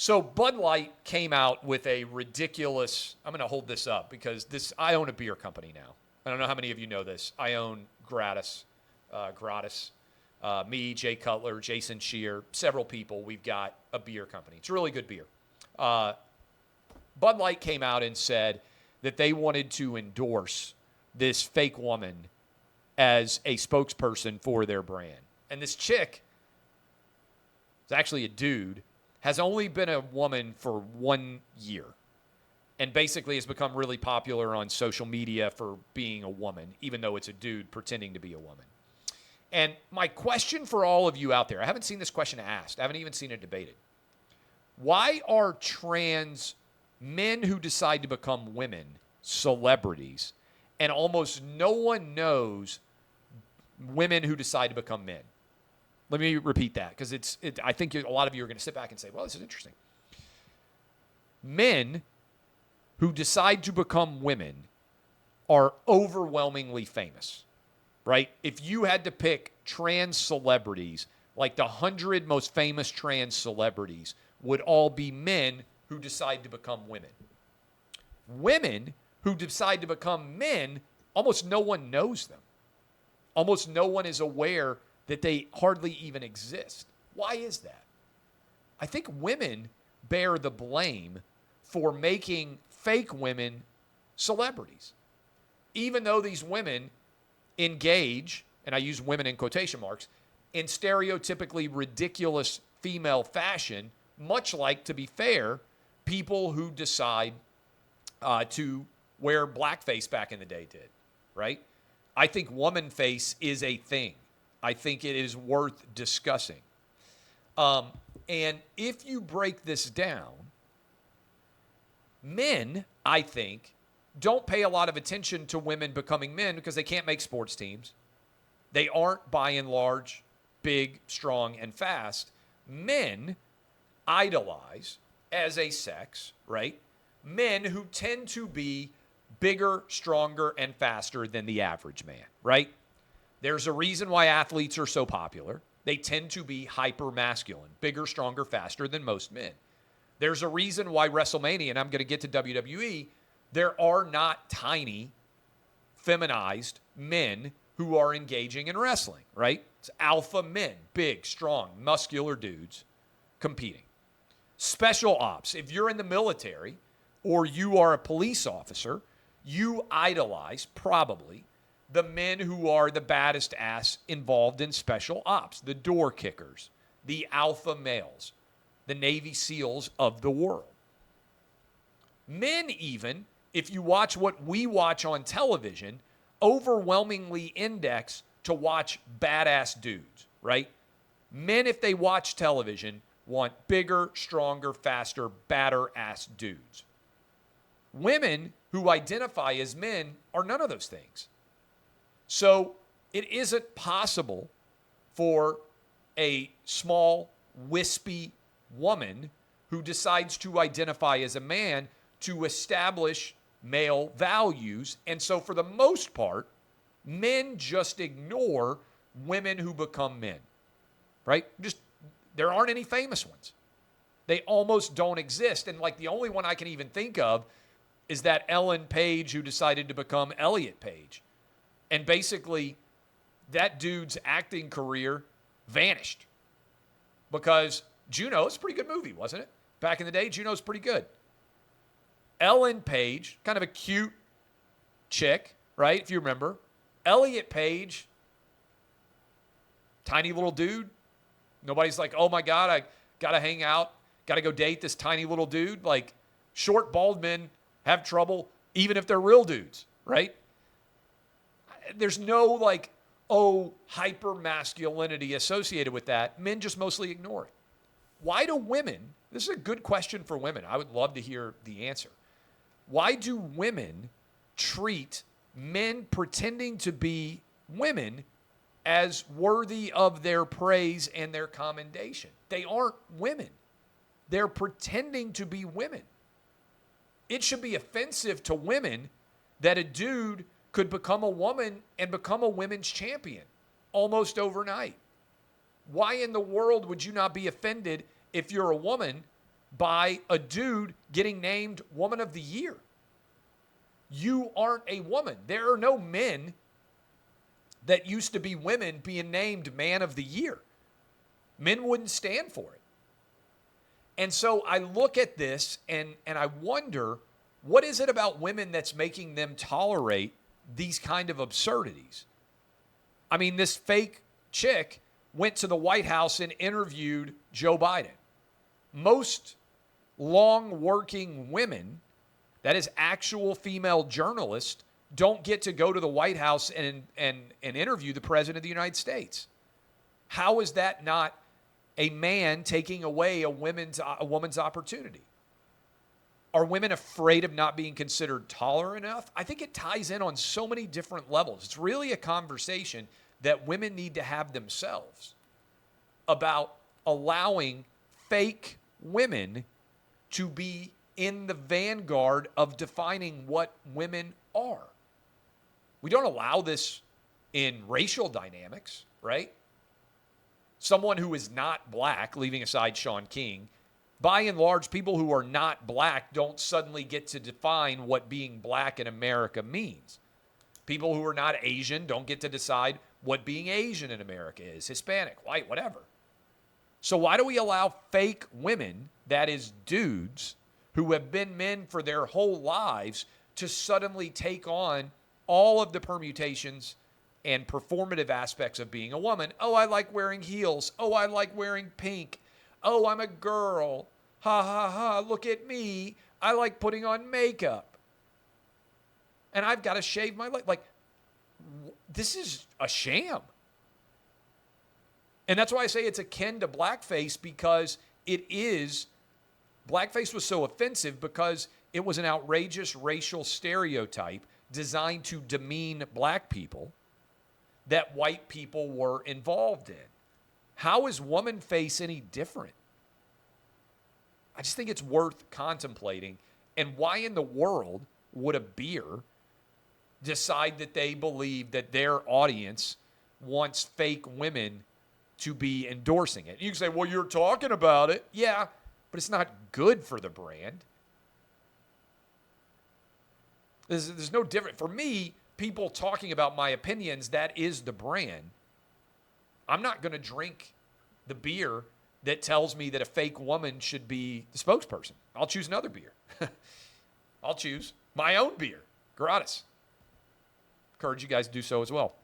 So Bud Light came out with a ridiculous, I'm going to hold this up because I own a beer company now. I don't know how many of you know this. I own Gratis. Me, Jay Cutler, Jason Shear, several people. We've got a beer company. It's really good beer. Bud Light came out and said that they wanted to endorse this fake woman as a spokesperson for their brand. And this chick, it's actually a dude, has only been a woman for 1 year and basically has become really popular on social media for being a woman, even though it's a dude pretending to be a woman. And my question for all of you out there, I haven't seen this question asked. I haven't even seen it debated. Why are trans men who decide to become women celebrities and almost no one knows women who decide to become men? Let me repeat that because I think a lot of you are going to sit back and say, well, this is interesting. Men who decide to become women are overwhelmingly famous, right? If you had to pick trans celebrities, like the 100 most famous trans celebrities would all be men who decide to become women. Women who decide to become men, almost no one knows them. Almost no one is aware that they hardly even exist. Why is that? I think women bear the blame for making fake women celebrities. Even though these women engage, and I use women in quotation marks, in stereotypically ridiculous female fashion, much like, to be fair, people who decide to wear blackface back in the day did, right? I think woman face is a thing. I think it is worth discussing. And if you break this down, men, I think, don't pay a lot of attention to women becoming men because they can't make sports teams. They aren't, by and large, big, strong, and fast. Men idolize, as a sex, right, men who tend to be bigger, stronger, and faster than the average man, right? There's a reason why athletes are so popular. They tend to be hyper-masculine, bigger, stronger, faster than most men. There's a reason why WrestleMania, and I'm going to get to WWE, there are not tiny, feminized men who are engaging in wrestling, right? It's alpha men, big, strong, muscular dudes competing. Special ops, if you're in the military or you are a police officer, you idolize, probably, the men who are the baddest ass involved in special ops, the door kickers, the alpha males, the Navy SEALs of the world. Men even, if you watch what we watch on television, overwhelmingly index to watch badass dudes, right? Men, if they watch television, want bigger, stronger, faster, badder ass dudes. Women who identify as men are none of those things. So it isn't possible for a small, wispy woman who decides to identify as a man to establish male values. And so for the most part, men just ignore women who become men, right? There aren't any famous ones. They almost don't exist. And like the only one I can even think of is that Ellen Page who decided to become Elliot Page. And basically, that dude's acting career vanished because Juno, it's a pretty good movie, wasn't it? Back in the day, Juno's pretty good. Ellen Page, kind of a cute chick, right, if you remember. Elliot Page, tiny little dude. Nobody's like, oh, my God, I got to hang out, got to go date this tiny little dude. Like, short, bald men have trouble even if they're real dudes, right? There's no, hyper masculinity associated with that. Men just mostly ignore it. Why do women, this is a good question for women. I would love to hear the answer. Why do women treat men pretending to be women as worthy of their praise and their commendation? They aren't women. They're pretending to be women. It should be offensive to women that a dude could become a woman and become a women's champion almost overnight. Why in the world would you not be offended if you're a woman by a dude getting named Woman of the Year. You aren't a woman. There are no men that used to be women being named Man of the Year. Men wouldn't stand for it. And so I look at this and I wonder, what is it about women that's making them tolerate these kind of absurdities? I mean, this fake chick went to the White House and interviewed Joe Biden. Most long-working women, that is actual female journalists, don't get to go to the White House and interview the President of the United States. How is that not a man taking away a woman's opportunity? Are women afraid of not being considered tolerant enough? I think it ties in on so many different levels. It's really a conversation that women need to have themselves about allowing fake women to be in the vanguard of defining what women are. We don't allow this in racial dynamics, right? Someone who is not black, leaving aside Shaun King, by and large, people who are not black don't suddenly get to define what being black in America means. People who are not Asian don't get to decide what being Asian in America is, Hispanic, white, whatever. So why do we allow fake women, that is dudes, who have been men for their whole lives, to suddenly take on all of the permutations and performative aspects of being a woman? Oh, I like wearing heels. Oh, I like wearing pink. Oh, I'm a girl. Ha, ha, ha, look at me. I like putting on makeup. And I've got to shave my leg. Like, this is a sham. And that's why I say it's akin to blackface, because it is. Blackface was so offensive because it was an outrageous racial stereotype designed to demean black people that white people were involved in. How is woman face any different? I just think it's worth contemplating. And why in the world would a beer decide that they believe that their audience wants fake women to be endorsing it? You can say, well, you're talking about it. Yeah, but it's not good for the brand. There's no different. For me, people talking about my opinions, that is the brand. I'm not going to drink the beer that tells me that a fake woman should be the spokesperson. I'll choose another beer. I'll choose my own beer, gratis. Encourage you guys to do so as well.